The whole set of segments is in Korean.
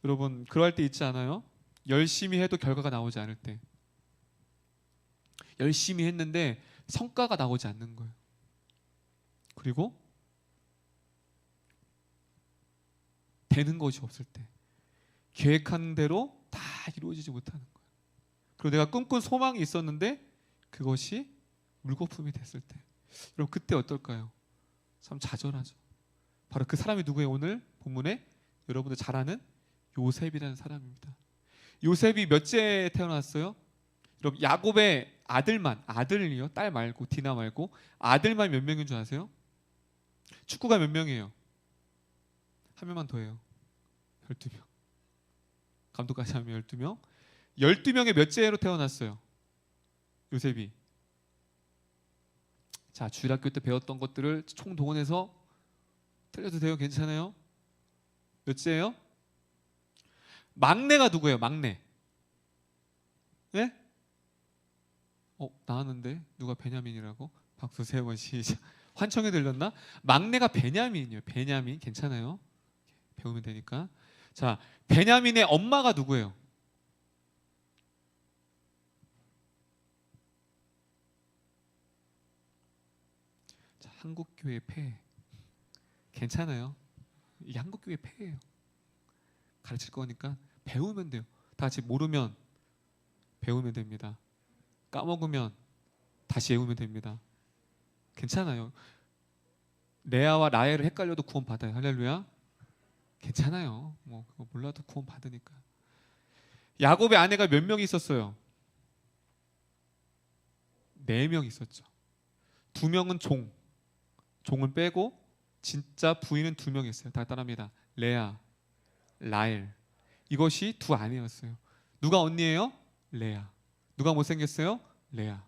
여러분 그럴 때 있지 않아요? 열심히 해도 결과가 나오지 않을 때. 열심히 했는데 성과가 나오지 않는 거예요. 그리고 되는 것이 없을 때, 계획한 대로 다 이루어지지 못하는 거예요. 그리고 내가 꿈꾼 소망이 있었는데 그것이 물거품이 됐을 때, 여러분 그때 어떨까요? 참 좌절하죠. 바로 그 사람이 누구예요? 오늘 본문에 여러분들 잘 아는 요셉이라는 사람입니다. 요셉이 몇째 태어났어요? 여러분 야곱의 아들이요, 딸 말고 디나 말고 아들만 몇 명인 줄 아세요? 축구가 몇 명이에요? 한 명만 더해요. 12명. 감독까지 하면 12명. 12명의 몇째로 태어났어요? 요셉이. 자, 주일학교 때 배웠던 것들을 총동원해서 틀려도 돼요? 괜찮아요? 몇째예요? 막내가 누구예요? 막내. 네? 나왔는데 누가 베냐민이라고? 박수 3번 시작. 환청에 들렸나? 막내가 베냐민이에요. 베냐민. 괜찮아요? 배우면 되니까. 자, 베냐민의 엄마가 누구예요? 자, 한국교회 폐. 괜찮아요. 이게 한국교회 폐예요. 가르칠 거니까 배우면 돼요. 다 같이 모르면 배우면 됩니다. 까먹으면 다시 외우면 됩니다. 괜찮아요. 레아와 라헬을 헷갈려도 구원 받아요. 할렐루야. 괜찮아요. 뭐 그거 몰라도 구원 받으니까. 야곱의 아내가 몇 명 있었어요? 4명 있었죠. 2명은 종을 빼고 진짜 부인은 2명 있어요. 다 따라합니다. 레아, 라헬. 이것이 두 아내였어요. 누가 언니예요? 레아. 누가 못생겼어요? 레아.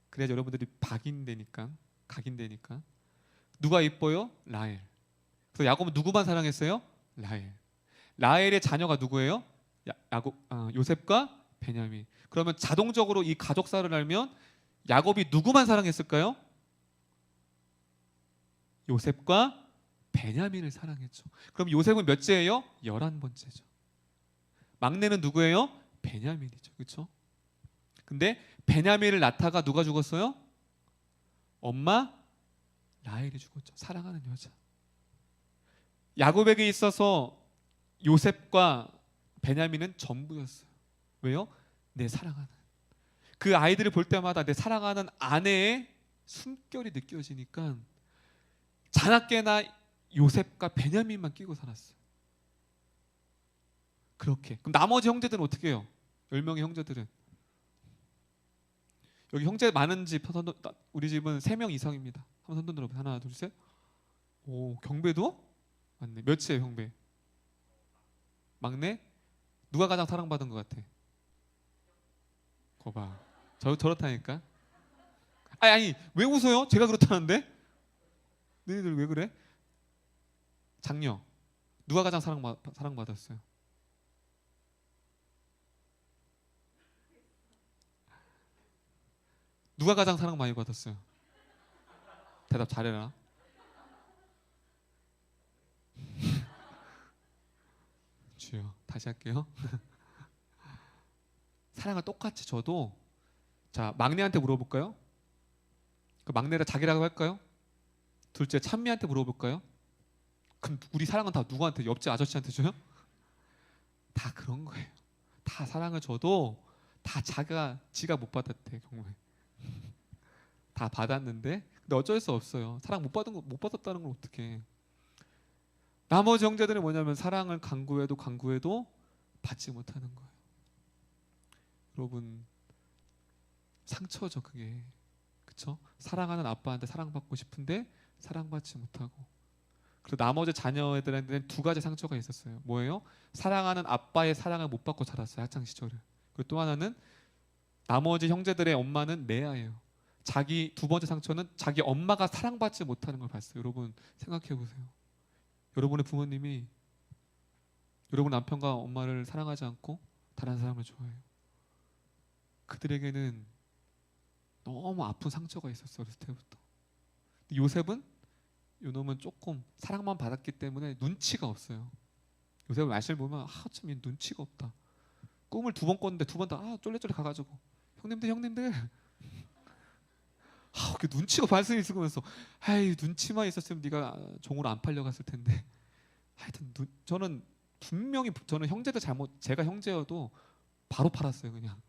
그래야 여러분들이 각인되니까. 누가 이뻐요? 라헬. 그래서 야곱은 누구만 사랑했어요? 라헬. 라헬의 자녀가 누구예요? 요셉과 베냐민. 그러면 자동적으로 이 가족사를 알면 야곱이 누구만 사랑했을까요? 요셉과 베냐민을 사랑했죠. 그럼 요셉은 몇째예요? 11번째죠. 막내는 누구예요? 베냐민이죠. 그렇죠? 근데 베냐민을 낳다가 누가 죽었어요? 엄마 라헬이 죽었죠. 사랑하는 여자. 야곱에게 있어서 요셉과 베냐민은 전부였어요. 왜요? 내 사랑하는. 그 아이들을 볼 때마다 내 사랑하는 아내의 숨결이 느껴지니까 자나깨나 요셉과 베냐민만 끼고 살았어요. 그렇게. 그럼 나머지 형제들은 어떻게 해요? 10명의 형제들은. 여기 형제 많은 집, 우리 집은 3명 이상입니다. 한번 손 들어보세요. 하나, 둘, 셋. 오, 경배도? 맞네. 몇이에요, 형배? 막내? 누가 가장 사랑받은 것 같아? 거봐. 저렇다니까. 아니, 왜 웃어요? 제가 그렇다는데? 너희들 왜 그래? 장녀. 누가 가장 사랑받았어요? 누가 가장 사랑 많이 받았어요? 대답 잘해라. 주여. 다시 할게요. 사랑을 똑같이 줘도, 자, 막내한테 물어볼까요? 그 막내를 자기라고 할까요? 둘째 찬미한테 물어볼까요? 그럼 우리 사랑은 다 누구한테? 옆집 아저씨한테 줘요? 다 그런 거예요. 다 사랑을 줘도 다 지가 못 받았대. 경우에 다 받았는데, 근데 어쩔 수 없어요. 사랑 못 받았다는 걸 어떡해. 나머지 형제들은 뭐냐면 사랑을 간구해도 받지 못하는 거예요. 여러분 상처죠 그게. 그쵸? 사랑하는 아빠한테 사랑받고 싶은데 사랑받지 못하고. 그리고 나머지 자녀들한테는 2가지 상처가 있었어요. 뭐예요? 사랑하는 아빠의 사랑을 못 받고 자랐어요. 학창 시절을. 그리고 또 하나는 나머지 형제들의 엄마는 레아예요. 자기 2번째 상처는 자기 엄마가 사랑받지 못하는 걸 봤어요. 여러분 생각해 보세요. 여러분의 부모님이 여러분 남편과 엄마를 사랑하지 않고 다른 사람을 좋아해요. 그들에게는 너무 아픈 상처가 있었어요. 어렸을 때부터. 요셉은 요놈은 조금 사랑만 받았기 때문에 눈치가 없어요. 요셉 말씀을 보면 참 얘 눈치가 없다. 꿈을 2번 꿨는데 2번 다 쫄래쫄래 가가지고 형님들 그 눈치가 발생이 있으면서 눈치만 있었으면 네가 종으로 안 팔려갔을 텐데. 하여튼 저는 분명히 저는 형제들 제가 형제여도 바로 팔았어요. 그냥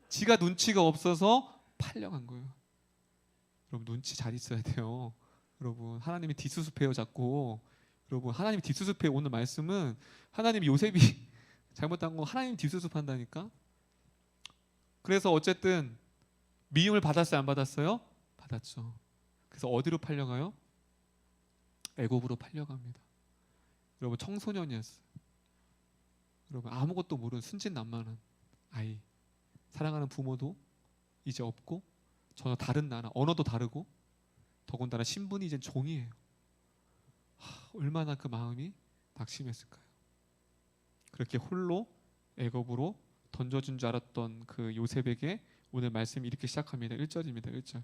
지가 눈치가 없어서 팔려간 거예요. 여러분 눈치 잘 있어야 돼요. 여러분 하나님이 뒷수습해요 자꾸. 여러분 하나님이 뒷수습해요. 오늘 말씀은 하나님이 요셉이 잘못한 거 하나님 뒷수습한다니까. 그래서 어쨌든 미움을 받았어요 안 받았어요? 받았죠. 그래서 어디로 팔려가요? 애굽으로 팔려갑니다. 여러분 청소년이었어요. 여러분 아무것도 모르는 순진난만한 아이. 사랑하는 부모도 이제 없고 전혀 다른 나라, 언어도 다르고 더군다나 신분이 이제 종이에요. 얼마나 그 마음이 낙심했을까요? 그렇게 홀로 애굽으로 던져준 줄 알았던 그 요셉에게 오늘 말씀이 이렇게 시작합니다. 1절입니다. 1절.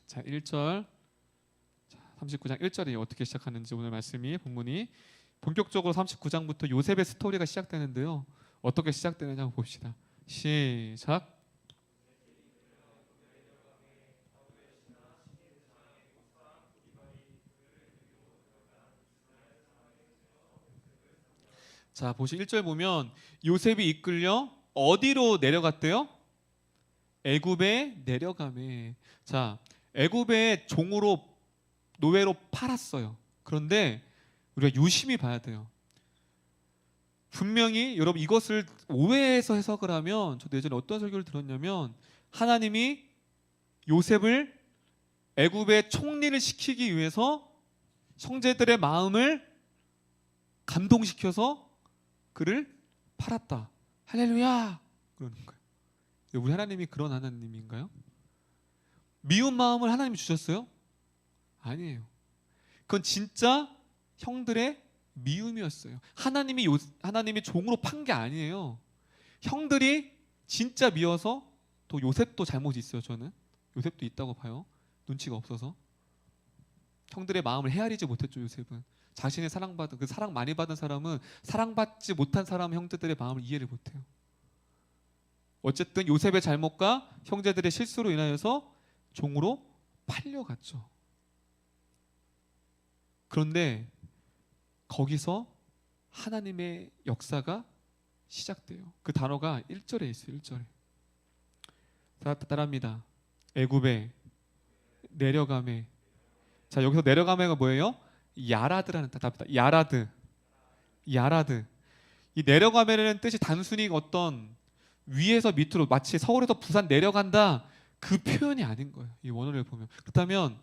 자, 1절. 39장 1절이 어떻게 시작하는지 오늘 말씀이 본문이 본격적으로 39장부터 요셉의 스토리가 시작되는데요. 어떻게 시작되느냐 한번 봅시다. 시작. 자, 보시 1절 보면 요셉이 이끌려 어디로 내려갔대요? 애굽에 내려가매. 자, 애굽의 종으로 노예로 팔았어요. 그런데 우리가 유심히 봐야 돼요. 분명히 여러분 이것을 오해해서 해석을 하면, 저도 예전에 어떤 설교를 들었냐면 하나님이 요셉을 애굽의 총리를 시키기 위해서 형제들의 마음을 감동시켜서 그를 팔았다. 할렐루야! 그러는 거예요. 우리 하나님이 그런 하나님인가요? 미운 마음을 하나님이 주셨어요? 아니에요. 그건 진짜 형들의 미움이었어요. 하나님이 종으로 판 게 아니에요. 형들이 진짜 미워서. 또 요셉도 잘못이 있어요. 저는 요셉도 있다고 봐요. 눈치가 없어서 형들의 마음을 헤아리지 못했죠. 요셉은 자신의 사랑받은 그 사랑 많이 받은 사람은 사랑받지 못한 사람 형제들의 마음을 이해를 못해요. 어쨌든 요셉의 잘못과 형제들의 실수로 인하여서 종으로 팔려갔죠. 그런데 거기서 하나님의 역사가 시작돼요. 그 단어가 1절에 있어요. 1절에. 따라합니다. 애굽에 내려가매. 자, 여기서 내려가매가 뭐예요? 야라드라는 단어입니다. 야라드. 이 내려가매라는 뜻이 단순히 어떤 위에서 밑으로 마치 서울에서 부산 내려간다 그 표현이 아닌 거예요. 이 원어를 보면. 그렇다면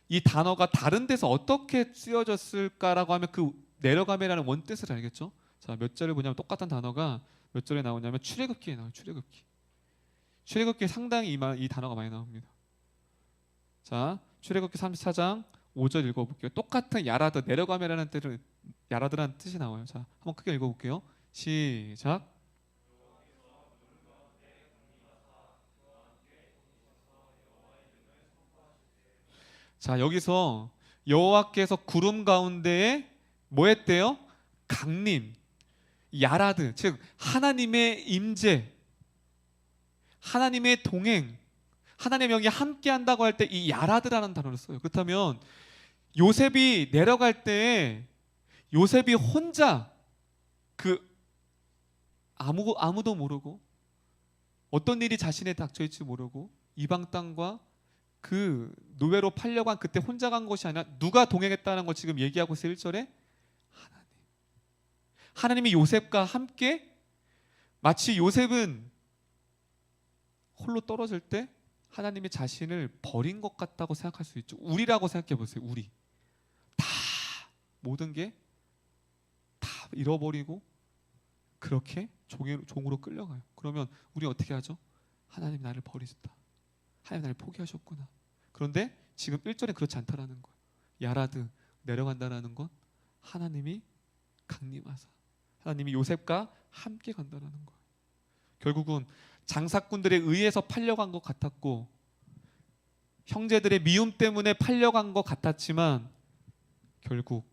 이 단어가 다른 데서 어떻게 쓰여졌을까라고 하면 그 내려가매라는 원뜻을 알겠죠? 자, 몇 절을 보냐면 똑같은 단어가 몇 절에 나오냐면 출애굽기에 나와요. 출애굽기에 상당히 이 단어가 많이 나옵니다. 자, 출애굽기 34장 5절 읽어볼게요. 똑같은 야라드, 내려가매라는 뜻을 야라드라는 뜻이 나와요. 자, 한번 크게 읽어볼게요. 시작. 자, 여기서 여호와께서 구름 가운데에 뭐 했대요? 강림, 야라드, 즉 하나님의 임재, 하나님의 동행, 하나님의 영이 함께 한다고 할 때 이 야라드라는 단어를 써요. 그렇다면 요셉이 내려갈 때 요셉이 혼자 아무도 모르고 어떤 일이 자신에 닥쳐있지 모르고 이방 땅과 그 노예로 팔려간 그때 혼자 간 것이 아니라 누가 동행했다는 거 지금 얘기하고 있어요. 1절에 하나님이 요셉과 함께. 마치 요셉은 홀로 떨어질 때 하나님이 자신을 버린 것 같다고 생각할 수 있죠. 우리라고 생각해 보세요. 우리 다 모든 게 다 잃어버리고 그렇게 종으로 끌려가요. 그러면 우리 어떻게 하죠? 하나님 나를 버리셨다. 하나님 나를 포기하셨구나. 그런데 지금 1절에 그렇지 않다라는 거예요. 야라드, 내려간다라는 건 하나님이 강림하사, 하나님이 요셉과 함께 간다라는 거예요. 결국은 장사꾼들에 의해서 팔려간 것 같았고 형제들의 미움 때문에 팔려간 것 같았지만 결국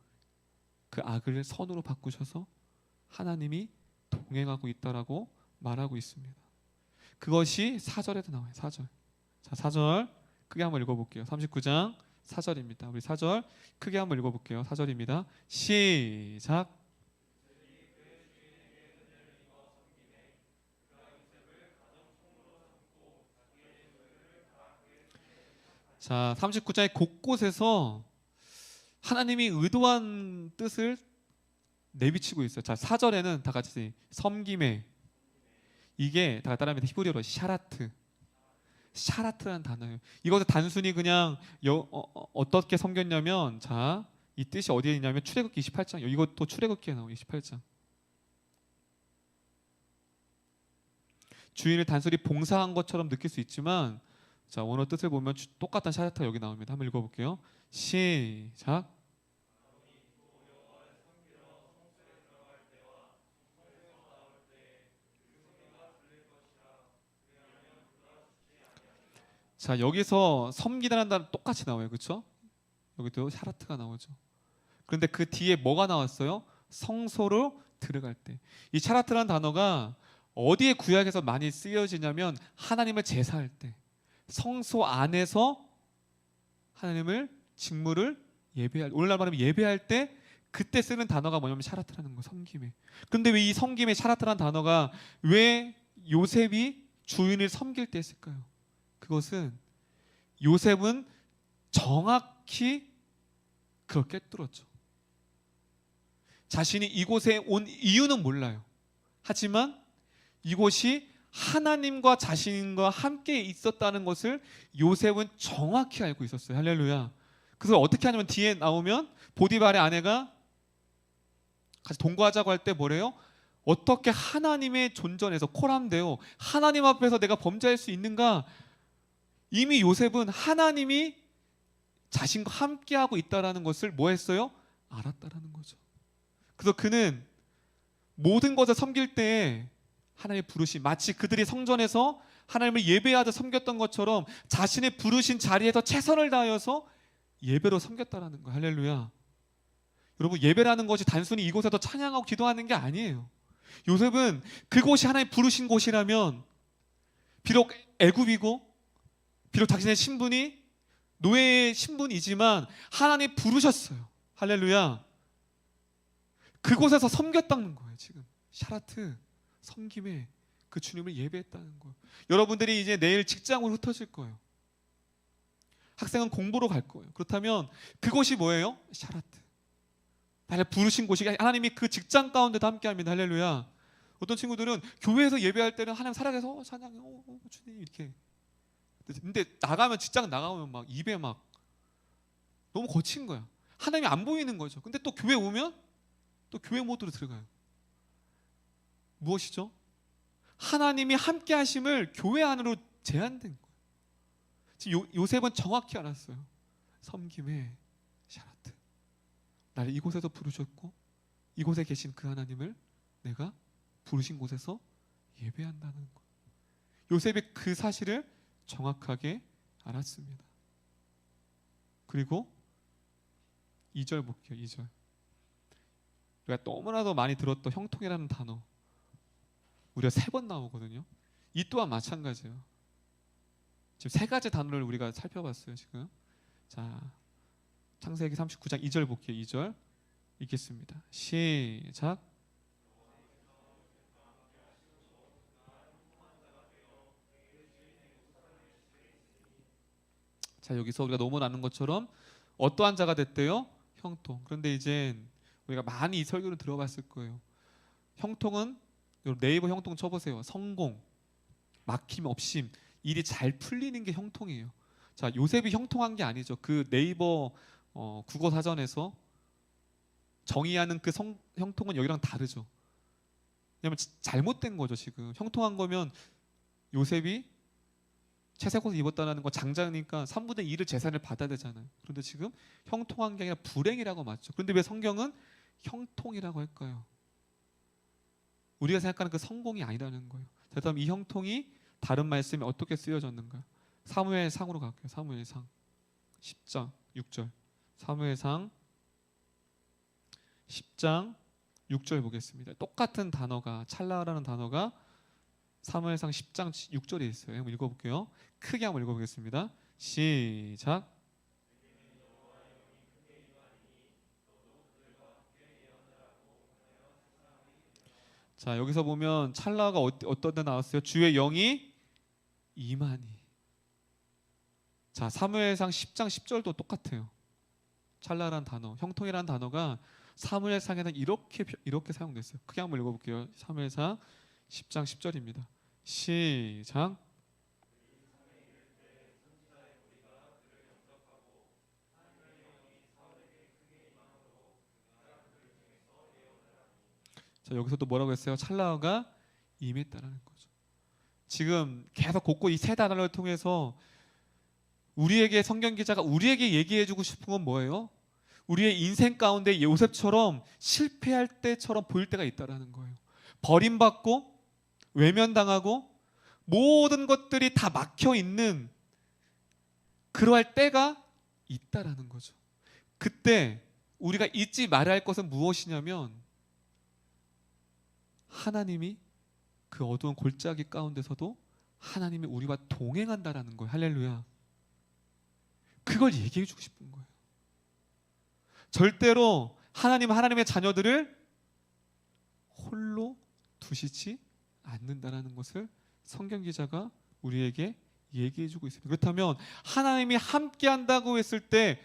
그 악을 선으로 바꾸셔서 하나님이 동행하고 있다라고 말하고 있습니다. 그것이 4절에도 나와요. 4절. 자, 4절 크게 한번 읽어볼게요. 39장 4절입니다. 우리 4절 크게 한번 읽어볼게요. 4절입니다. 시작. 자, 39장의 곳곳에서 하나님이 의도한 뜻을 내비치고 있어요. 자, 4절에는 다 같이 섬김에, 이게 다 따라합니다. 히브리어로 샤라트라는 단어예요. 이것을 단순히 그냥 어떻게 섬겼냐면, 자, 이 뜻이 어디에 있냐면 출애굽기 28장. 이것도 출애굽기에 나와요. 28장. 주인을 단순히 봉사한 것처럼 느낄 수 있지만, 자, 원어 뜻을 보면 똑같은 샤라트가 여기 나옵니다. 한번 읽어볼게요. 시작. 자, 여기서 섬기다라는 단어 똑같이 나와요. 그렇죠? 여기도 샤라트가 나오죠. 그런데 그 뒤에 뭐가 나왔어요? 성소로 들어갈 때. 이 샤라트라는 단어가 어디에 구약에서 많이 쓰여지냐면 하나님을 제사할 때, 성소 안에서 하나님을 직무를 예배할, 오늘날 말하면 예배할 때 그때 쓰는 단어가 뭐냐면 샤라트라는 거, 섬김에. 그런데 왜 이 섬김에 샤라트라는 단어가 왜 요셉이 주인을 섬길 때 했을까요? 그것은 요셉은 정확히 그걸 꿰뚫었죠. 자신이 이곳에 온 이유는 몰라요. 하지만 이곳이 하나님과 자신과 함께 있었다는 것을 요셉은 정확히 알고 있었어요. 할렐루야. 그래서 어떻게 하냐면 뒤에 나오면 보디발의 아내가 같이 동거하자고 할 때 뭐래요? 어떻게 하나님의 존전에서 코람되어 하나님 앞에서 내가 범죄할 수 있는가? 이미 요셉은 하나님이 자신과 함께하고 있다는 것을 뭐 했어요? 알았다라는 거죠. 그래서 그는 모든 것을 섬길 때 하나님의 부르심, 마치 그들이 성전에서 하나님을 예배하듯 섬겼던 것처럼 자신의 부르신 자리에서 최선을 다하여서 예배로 섬겼다라는 거예요. 할렐루야. 여러분, 예배라는 것이 단순히 이곳에서 찬양하고 기도하는 게 아니에요. 요셉은 그곳이 하나님 부르신 곳이라면 비록 애굽이고 비록 자신의 신분이 노예의 신분이지만 하나님 부르셨어요. 할렐루야. 그곳에서 섬겼다는 거예요. 지금 샤라트, 섬김에 그 주님을 예배했다는 거예요. 여러분들이 이제 내일 직장으로 흩어질 거예요. 학생은 공부로 갈 거예요. 그렇다면 그곳이 뭐예요? 샤라트. 나를 부르신 곳이, 하나님이 그 직장 가운데도 함께합니다. 할렐루야. 어떤 친구들은 교회에서 예배할 때는 하나님 살아계서 찬양해, 주님 이렇게. 근데 나가면, 직장 나가면 막 입에 막 너무 거친 거야. 하나님이 안 보이는 거죠. 근데 또 교회 오면 또 교회 모드로 들어가요. 무엇이죠? 하나님이 함께 하심을 교회 안으로 제한된 거예요. 지금 요셉은 정확히 알았어요. 섬김의 샤라트. 나를 이곳에서 부르셨고 이곳에 계신 그 하나님을 내가 부르신 곳에서 예배한다는 거예요. 요셉이 그 사실을 정확하게 알았습니다. 그리고 2절 볼게요. 2절. 우리가 너무나도 많이 들었던 형통이라는 단어, 우리가 3번 나오거든요. 이 또한 마찬가지예요. 지금 3가지 단어를 우리가 살펴봤어요. 지금. 자, 창세기 39장 2절 볼게요. 2절 읽겠습니다. 시작. 자, 여기서 우리가 너무 아는 것처럼 어떠한 자가 됐대요? 형통. 그런데 이제 우리가 많이 이 설교를 들어봤을 거예요. 형통은, 네이버 형통 쳐보세요. 성공, 막힘, 없임, 일이 잘 풀리는 게 형통이에요. 자, 요셉이 형통한 게 아니죠. 그 네이버 국어 사전에서 정의하는 그 형통은 여기랑 다르죠. 왜냐하면 잘못된 거죠. 지금 형통한 거면 요셉이 채색 옷을 입었다는 거 장자니까 3분의 1을 재산을 받아야 되잖아요. 그런데 지금 형통한 게 아니라 불행이라고 맞죠. 그런데 왜 성경은 형통이라고 할까요? 우리가 생각하는 그 성공이 아니라는 거예요. 자, 그럼 이 형통이 다른 말씀에 어떻게 쓰여졌는가? 사무엘상으로 갈게요. 사무엘상 10장 6절. 사무엘상 10장 6절 보겠습니다. 똑같은 단어가 찰나라는 단어가 사무엘상 10장 6절에 있어요. 한번 읽어볼게요. 크게 한번 읽어보겠습니다. 시작. 자, 여기서 보면 찰나가 어떤 데 나왔어요? 주의 영이 임하니. 자, 사무엘상 10장 10절도 똑같아요. 찰나라는 단어, 형통이라는 단어가 사무엘상에는 이렇게 사용됐어요. 크게 한번 읽어볼게요. 사무엘상 10장 10절입니다. 시작. 자, 여기서 또 뭐라고 했어요? 찰나가 임했다라는 거죠. 지금 계속 곳곳 이 세 단어를 통해서 우리에게 성경 기자가 우리에게 얘기해주고 싶은 건 뭐예요? 우리의 인생 가운데 요셉처럼 실패할 때처럼 보일 때가 있다라는 거예요. 버림받고 외면당하고 모든 것들이 다 막혀 있는 그러할 때가 있다라는 거죠. 그때 우리가 잊지 말아야 할 것은 무엇이냐면 하나님이 그 어두운 골짜기 가운데서도 하나님이 우리와 동행한다라는 거예요. 할렐루야. 그걸 얘기해 주고 싶은 거예요. 절대로 하나님의 자녀들을 홀로 두시지 않는다라는 것을 성경 기자가 우리에게 얘기해 주고 있습니다. 그렇다면 하나님이 함께 한다고 했을 때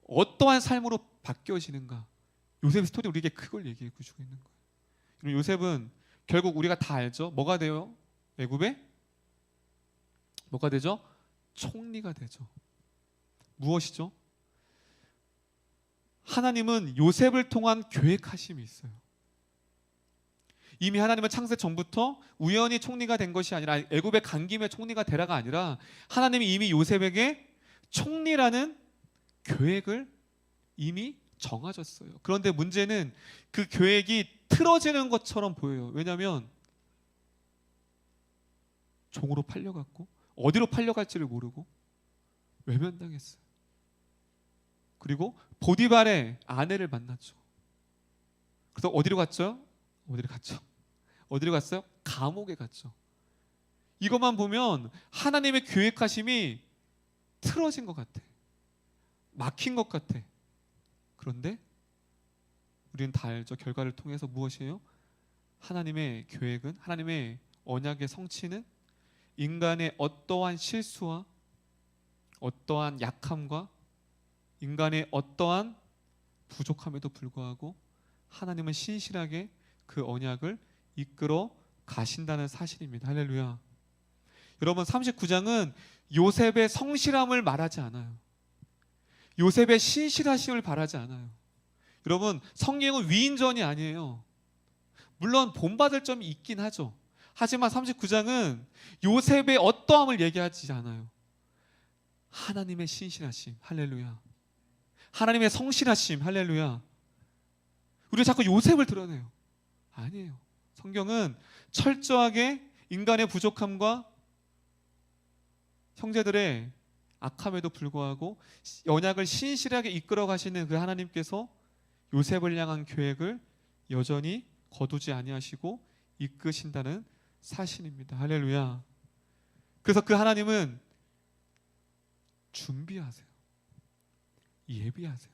어떠한 삶으로 바뀌어지는가? 요셉 스토리 우리에게 그걸 얘기해 주고 있는 거예요. 그럼 요셉은 결국 우리가 다 알죠. 뭐가 돼요? 애굽에 뭐가 되죠? 총리가 되죠. 무엇이죠? 하나님은 요셉을 통한 계획하심이 있어요. 이미 하나님은 창세 전부터 우연히 총리가 된 것이 아니라 애굽에 간 김에 총리가 되라가 아니라 하나님이 이미 요셉에게 총리라는 계획을 이미 정하셨어요. 그런데 문제는 그 계획이 틀어지는 것처럼 보여요. 왜냐하면 종으로 팔려갔고 어디로 팔려갈지를 모르고 외면당했어요. 그리고 보디발의 아내를 만났죠. 그래서 어디로 갔죠? 어디로 갔어요? 감옥에 갔죠. 이것만 보면 하나님의 계획하심이 틀어진 것 같아. 막힌 것 같아. 그런데 우리는 다 알죠. 결과를 통해서 무엇이에요? 하나님의 계획은, 하나님의 언약의 성취는 인간의 어떠한 실수와 어떠한 약함과 인간의 어떠한 부족함에도 불구하고 하나님은 신실하게 그 언약을 이끌어 가신다는 사실입니다. 할렐루야. 여러분, 39장은 요셉의 성실함을 말하지 않아요. 요셉의 신실하심을 말하지 않아요. 여러분, 성경은 위인전이 아니에요. 물론 본받을 점이 있긴 하죠. 하지만 39장은 요셉의 어떠함을 얘기하지 않아요. 하나님의 신실하심, 할렐루야. 하나님의 성실하심, 할렐루야. 우리가 자꾸 요셉을 드러내요. 아니에요. 성경은 철저하게 인간의 부족함과 형제들의 악함에도 불구하고 언약을 신실하게 이끌어 가시는 그 하나님께서 요셉을 향한 계획을 여전히 거두지 아니하시고 이끄신다는 사실입니다. 할렐루야. 그래서 그 하나님은 준비하세요. 예비하세요.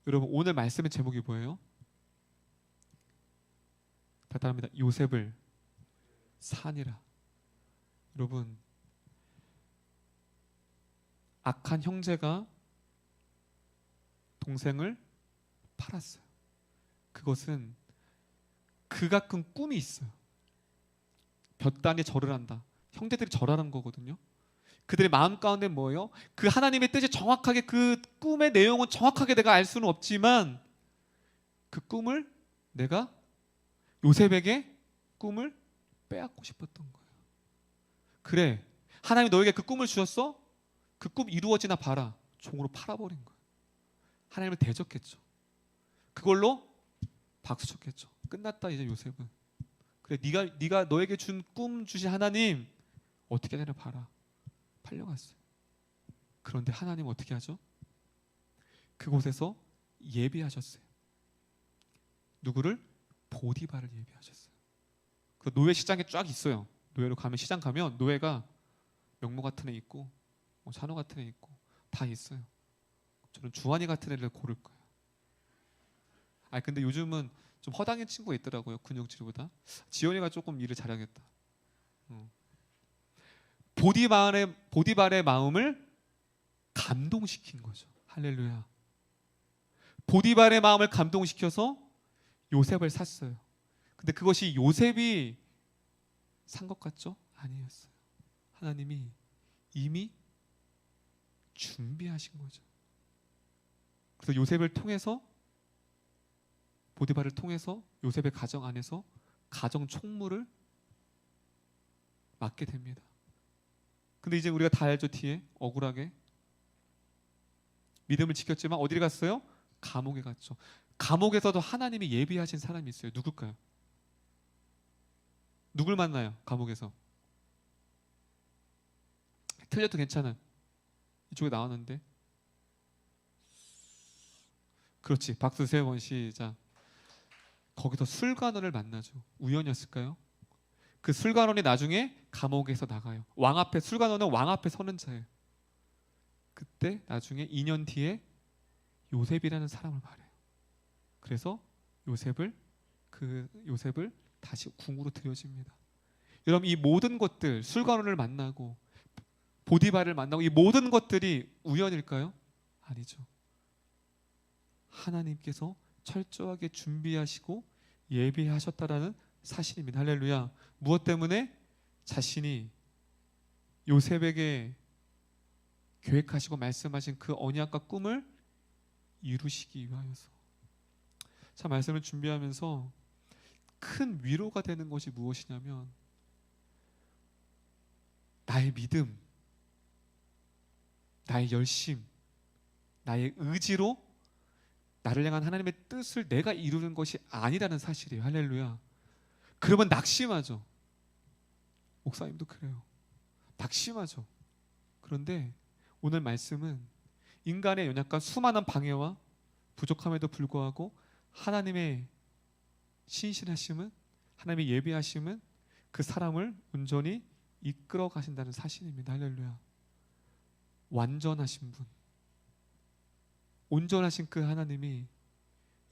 여러분, 오늘 말씀의 제목이 뭐예요? 다 따라합니다. 요셉을 산이라. 여러분, 악한 형제가 동생을 팔았어요. 그것은 그가 꾼 꿈이 있어요. 볕단에 절을 한다. 형제들이 절하는 거거든요. 그들의 마음 가운데 뭐예요? 그 하나님의 뜻이 정확하게, 그 꿈의 내용은 정확하게 내가 알 수는 없지만 그 꿈을 내가 요셉에게 꿈을 빼앗고 싶었던 거예요. 그래, 하나님이 너에게 그 꿈을 주셨어? 그 꿈 이루어지나 봐라. 종으로 팔아버린 거예요. 하나님을 대적했죠. 그걸로 박수 쳤겠죠. 끝났다 이제 요셉은. 그래, 네가 너에게 준 꿈 주신 하나님 어떻게 되나 봐라. 팔려갔어요. 그런데 하나님 어떻게 하죠? 그곳에서 예비하셨어요. 누구를? 보디발을 예비하셨어요. 그 노예 시장에 쫙 있어요. 노예로 가면, 시장 가면 노예가 명모 같은 애 있고 뭐 찬호 같은 애 있고 다 있어요. 저는 주한이 같은 애를 고를 거예요. 근데 요즘은 좀 허당인 친구가 있더라고요. 근육질보다. 지연이가 조금 일을 잘하겠다. 보디발의 마음을 감동시킨 거죠. 할렐루야. 보디발의 마음을 감동시켜서 요셉을 샀어요. 근데 그것이 요셉이 산 것 같죠? 아니었어요. 하나님이 이미 준비하신 거죠. 그래서 요셉을 통해서, 보디발을 통해서 요셉의 가정 안에서 가정 총무를 맡게 됩니다. 근데 이제 우리가 다 알죠. 뒤에 억울하게 믿음을 지켰지만 어디를 갔어요? 감옥에 갔죠. 감옥에서도 하나님이 예비하신 사람이 있어요. 누굴까요? 누굴 만나요? 감옥에서. 틀려도 괜찮아. 이쪽에 나왔는데. 그렇지. 박수 3번 시작. 거기서 술관원을 만나죠. 우연이었을까요? 그 술관원이 나중에 감옥에서 나가요. 왕 앞에, 술관원은 왕 앞에 서는 자예요. 그때 나중에 2년 뒤에 요셉이라는 사람을 말해요. 그래서 요셉을 다시 궁으로 들여집니다. 여러분, 이 모든 것들, 술관원을 만나고 보디발을 만나고 이 모든 것들이 우연일까요? 아니죠. 하나님께서 철저하게 준비하시고 예비하셨다라는 사실입니다. 할렐루야. 무엇 때문에? 자신이 요셉에게 계획하시고 말씀하신 그 언약과 꿈을 이루시기 위하여서. 자, 말씀을 준비하면서 큰 위로가 되는 것이 무엇이냐면, 나의 믿음, 나의 열심, 나의 의지로 나를 향한 하나님의 뜻을 내가 이루는 것이 아니라는 사실이에요. 할렐루야. 그러면 낙심하죠. 목사님도 그래요. 낙심하죠. 그런데 오늘 말씀은 인간의 연약과 수많은 방해와 부족함에도 불구하고 하나님의 신실하심은, 하나님의 예비하심은 그 사람을 온전히 이끌어 가신다는 사실입니다. 할렐루야. 완전하신 분, 온전하신 그 하나님이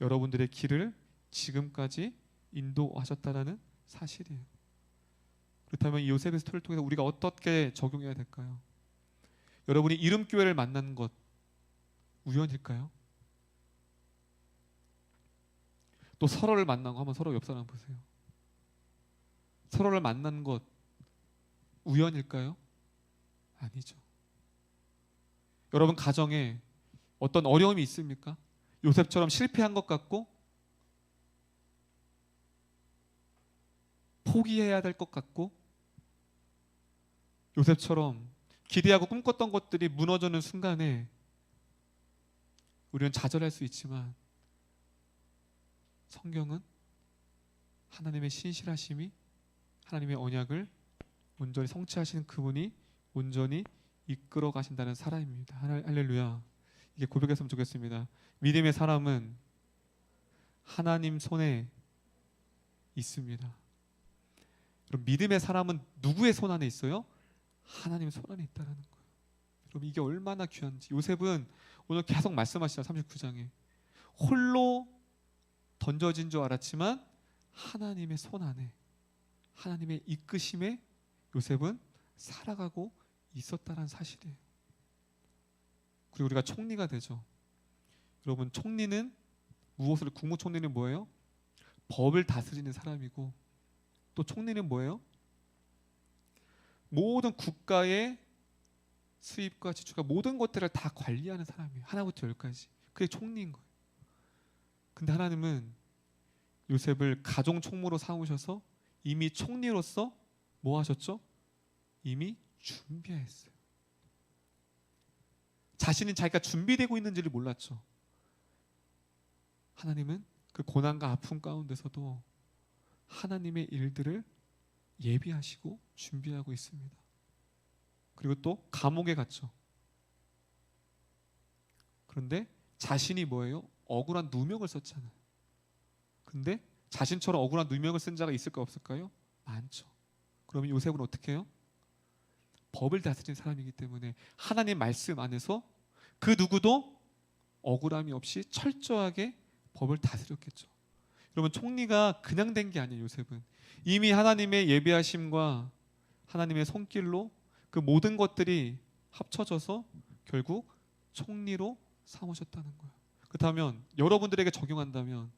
여러분들의 길을 지금까지 인도하셨다는 사실이에요. 그렇다면 이 요셉의 스토리를 통해서 우리가 어떻게 적용해야 될까요? 여러분이 이름교회를 만난 것 우연일까요? 또 서로를 만난 거, 한번 서로 옆 사람 보세요. 서로를 만난 것 우연일까요? 아니죠. 여러분 가정에 어떤 어려움이 있습니까? 요셉처럼 실패한 것 같고 포기해야 될 것 같고, 요셉처럼 기대하고 꿈꿨던 것들이 무너지는 순간에 우리는 좌절할 수 있지만, 성경은 하나님의 신실하심이, 하나님의 언약을 온전히 성취하시는 그분이 온전히 이끌어 가신다는 사람입니다. 할렐루야. 이게 고백했으면 좋겠습니다. 믿음의 사람은 하나님 손에 있습니다. 그럼 믿음의 사람은 누구의 손 안에 있어요? 하나님의 손 안에 있다는 거예요. 그럼 이게 얼마나 귀한지. 요셉은 오늘 계속 말씀하시죠. 39장에 홀로 던져진 줄 알았지만 하나님의 손 안에, 하나님의 이끄심에 요셉은 살아가고 있었다는 사실이에요. 그리고 우리가 총리가 되죠. 여러분, 총리는 무엇을, 국무총리는 뭐예요? 법을 다스리는 사람이고, 또 총리는 뭐예요? 모든 국가의 수입과 지출과 모든 것들을 다 관리하는 사람이에요. 하나부터 열까지. 그게 총리인 거예요. 근데 하나님은 요셉을 가정 총무로 삼으셔서 이미 총리로서 뭐 하셨죠? 이미 준비했어요. 자신은 자기가 준비되고 있는지를 몰랐죠. 하나님은 그 고난과 아픔 가운데서도 하나님의 일들을 예비하시고 준비하고 있습니다. 그리고 또 감옥에 갔죠. 그런데 자신이 뭐예요? 억울한 누명을 썼잖아요. 근데 자신처럼 억울한 누명을 쓴 자가 있을까 없을까요? 많죠. 그러면 요셉은 어떻게 해요? 법을 다스린 사람이기 때문에 하나님 말씀 안에서 그 누구도 억울함이 없이 철저하게 법을 다스렸겠죠. 여러분, 총리가 그냥 된 게 아니에요. 요셉은 이미 하나님의 예비하심과 하나님의 손길로 그 모든 것들이 합쳐져서 결국 총리로 삼으셨다는 거예요. 그렇다면 여러분들에게 적용한다면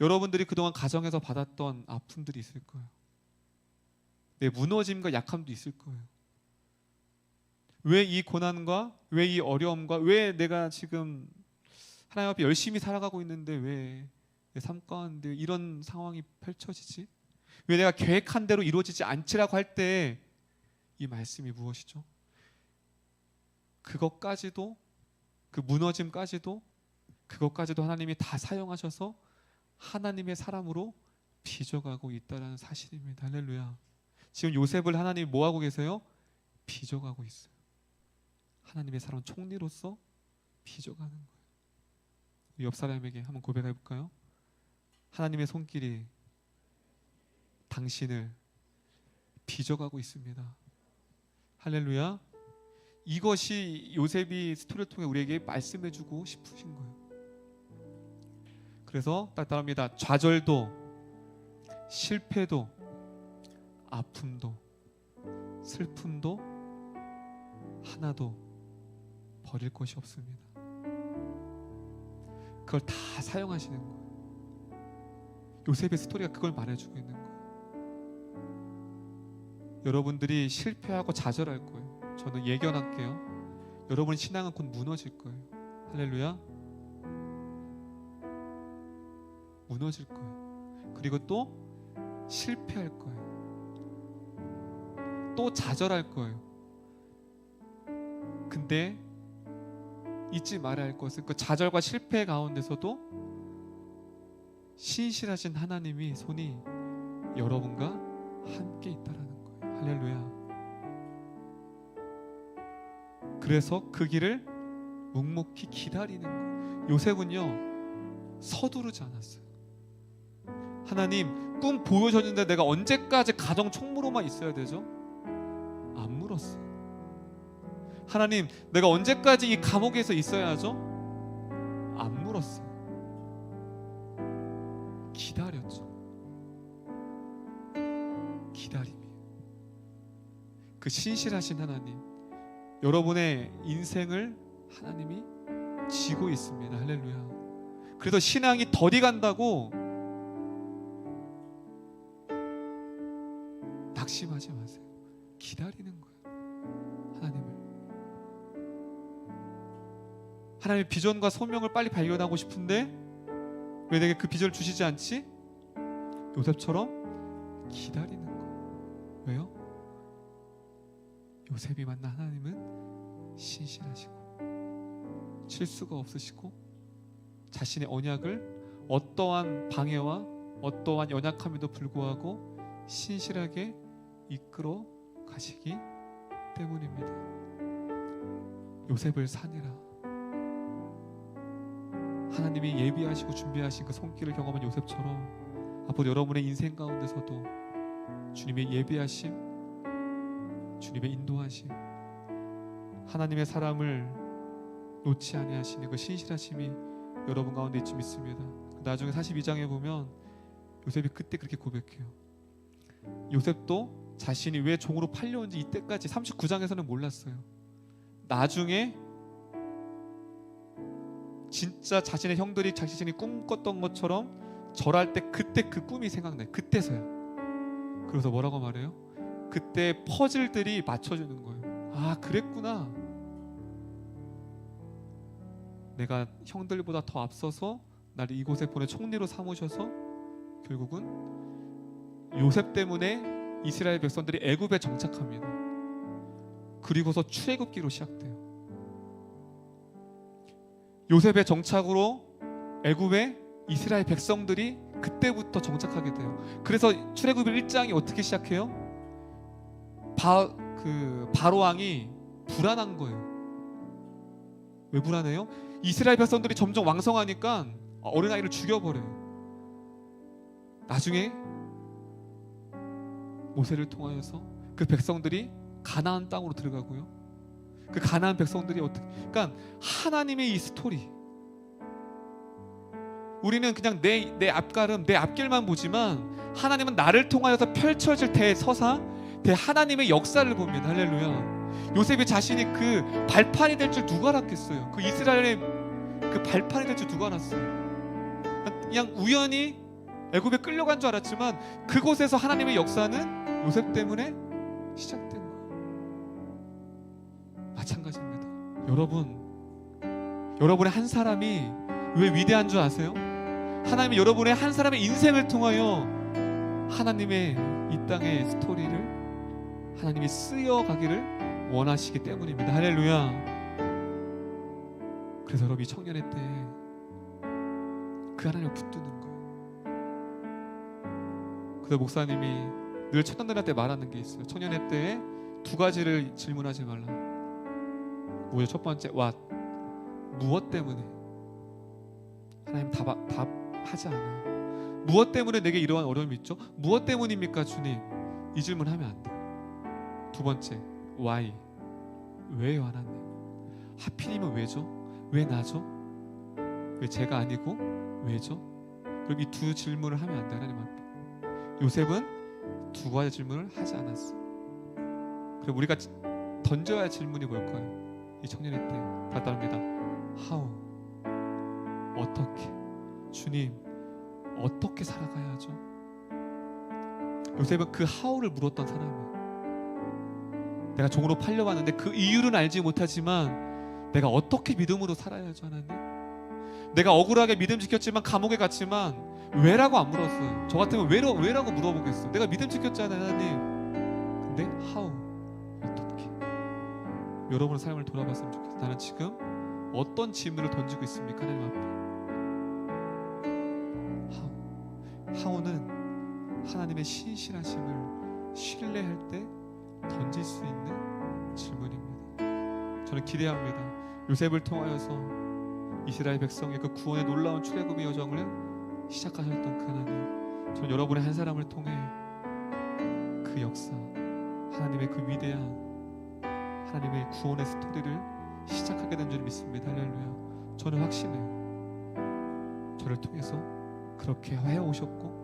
여러분들이 그동안 가정에서 받았던 아픔들이 있을 거예요. 내 무너짐과 약함도 있을 거예요. 왜 이 고난과 왜 이 어려움과 왜 내가 지금 하나님 앞에 열심히 살아가고 있는데 왜 내 삶 가운데 이런 상황이 펼쳐지지? 왜 내가 계획한 대로 이루어지지 않지라고 할 때 이 말씀이 무엇이죠? 그것까지도, 그 무너짐까지도, 그것까지도 하나님이 다 사용하셔서 하나님의 사람으로 빚어가고 있다는 사실입니다. 할렐루야. 지금 요셉을 하나님이 뭐하고 계세요? 빚어가고 있어요. 하나님의 사람 총리로서 빚어가는 거예요. 옆 사람에게 한번 고백해 볼까요? 하나님의 손길이 당신을 빚어가고 있습니다. 할렐루야. 이것이 요셉이 스토리를 통해 우리에게 말씀해주고 싶으신 거예요. 그래서 딱 따라합니다. 좌절도, 실패도, 아픔도, 슬픔도 하나도 버릴 것이 없습니다. 그걸 다 사용하시는 거예요. 요셉의 스토리가 그걸 말해주고 있는 거예요. 여러분들이 실패하고 좌절할 거예요. 저는 예견할게요. 여러분의 신앙은 곧 무너질 거예요. 할렐루야. 무너질 거예요. 그리고 또 실패할 거예요. 또 좌절할 거예요. 근데 잊지 말아야 할 것은 그 좌절과 실패 가운데서도 신실하신 하나님이 손이 여러분과 함께 있다라는 거예요. 할렐루야. 그래서 그 길을 묵묵히 기다리는 거예요. 요셉은요, 서두르지 않았어요. 하나님, 꿈 보여줬는데 내가 언제까지 가정 총무로만 있어야 되죠? 안 물었어요. 하나님, 내가 언제까지 이 감옥에서 있어야죠? 안 물었어요. 기다렸죠. 기다림이에요. 그 신실하신 하나님, 여러분의 인생을 하나님이 쥐고 있습니다. 할렐루야. 그래서 신앙이 더디 간다고 낙심하지 마세요. 기다리는 거예요. 하나님의 비전과 소명을 빨리 발견하고 싶은데 왜 내게 그 비전을 주시지 않지? 요셉처럼 기다리는 거예요. 왜요? 요셉이 만난 하나님은 신실하시고 실수가 없으시고 자신의 언약을 어떠한 방해와 어떠한 연약함에도 불구하고 신실하게 이끌어 가시기 때문입니다. 요셉을 사느라 하나님이 예비하시고 준비하신 그 손길을 경험한 요셉처럼 앞으로 여러분의 인생 가운데서도 주님의 예비하심, 주님의 인도하심, 하나님의 사람을 놓지 아니하시는 그 신실하심이 여러분 가운데 있지 믿습니다. 나중에 42장에 보면 요셉이 그때 그렇게 고백해요. 요셉도 자신이 왜 종으로 팔려온지 이때까지 39장에서는 몰랐어요. 나중에 진짜 자신의 형들이 자신이 꿈꿨던 것처럼 절할 때 그때 그 꿈이 생각나요. 그때서야. 그래서 뭐라고 말해요? 그때 퍼즐들이 맞춰주는 거예요. 아, 그랬구나. 내가 형들보다 더 앞서서 나를 이곳에 보내 총리로 삼으셔서 결국은 요셉 때문에 이스라엘 백성들이 애굽에 정착합니다. 그리고서 출애굽기로 시작돼요. 요셉의 정착으로 애굽에 이스라엘 백성들이 그때부터 정착하게 돼요. 그래서 출애굽기 1장이 어떻게 시작해요? 그 바로 왕이 불안한 거예요. 왜 불안해요? 이스라엘 백성들이 점점 왕성하니까 어린아이를 죽여버려요. 나중에 모세를 통하여서 그 백성들이 가나안 땅으로 들어가고요. 그 가나안 백성들이 어떻게, 그러니까 하나님의 이 스토리, 우리는 그냥 내 앞가름, 내 앞길만 보지만 하나님은 나를 통하여서 펼쳐질 대서사, 대하나님의 역사를 봅니다. 할렐루야. 요셉이 자신이 그 발판이 될 줄 누가 알았겠어요? 그 이스라엘의 그 발판이 될 줄 누가 알았어요? 그냥 우연히 애굽에 끌려간 줄 알았지만 그곳에서 하나님의 역사는 요셉 때문에 시작된 거예요. 마찬가지입니다. 여러분의 한 사람이 왜 위대한 줄 아세요? 하나님이 여러분의 한 사람의 인생을 통하여 하나님의 이 땅의 스토리를 하나님이 쓰여가기를 원하시기 때문입니다. 할렐루야. 그래서 여러분 이 청년의 때에 그 하나님을 붙드는 거예요. 그래서 목사님이 늘 청년들한테 말하는 게 있어요. 청년의 때에 두 가지를 질문하지 말라. 뭐예요? 첫 번째, what? 무엇 때문에? 하나님 답하지 않아요. 무엇 때문에 내게 이러한 어려움이 있죠? 무엇 때문입니까 주님? 이 질문하면 안 돼요. 두 번째, why? 왜요 하나님? 하필이면 왜죠? 왜 나죠? 왜 제가 아니고 왜죠? 그럼 이 두 질문을 하면 안 돼요 하나님 앞에. 요셉은 두 가지 질문을 하지 않았어. 그럼 우리가 던져야 할 질문이 뭘까요? 이 청년의 때 답답합니다. How? 어떻게? 주님 어떻게 살아가야 하죠? 요셉은 그 how를 물었던 사람이에요. 내가 종으로 팔려왔는데 그 이유는 알지 못하지만 내가 어떻게 믿음으로 살아야 하죠 하나님? 내가 억울하게 믿음 지켰지만 감옥에 갔지만 왜라고 안 물었어요. 저 같으면 왜라고 물어보겠어요. 내가 믿음 지켰잖아요 하나님. 근데 how? 어떻게? 여러분의 삶을 돌아봤으면 좋겠어요. 나는 지금 어떤 질문을 던지고 있습니까 하나님 앞에? how는 하나님의 신실하심을 신뢰할 때 던질 수 있는 질문입니다. 저는 기대합니다. 요셉을 통하여서 이스라엘 백성의 그 구원의 놀라운 출애굽의 여정을 시작하셨던 그 하나님, 저는 여러분의 한 사람을 통해 그 역사, 하나님의 그 위대한 하나님의 구원의 스토리를 시작하게 된 줄 믿습니다. 할렐루야. 저는 확신해요. 저를 통해서 그렇게 해오셨고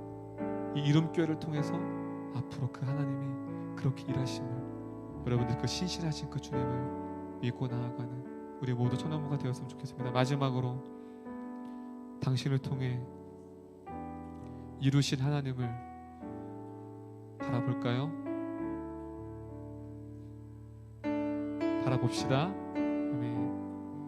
이 이름교회를 통해서 앞으로 그 하나님이 그렇게 일하심을, 여러분들 그 신실하신 그 주님을 믿고 나아가는 우리 모두 천연부가 되었으면 좋겠습니다. 마지막으로 당신을 통해 이루신 하나님을 바라볼까요? 바라봅시다.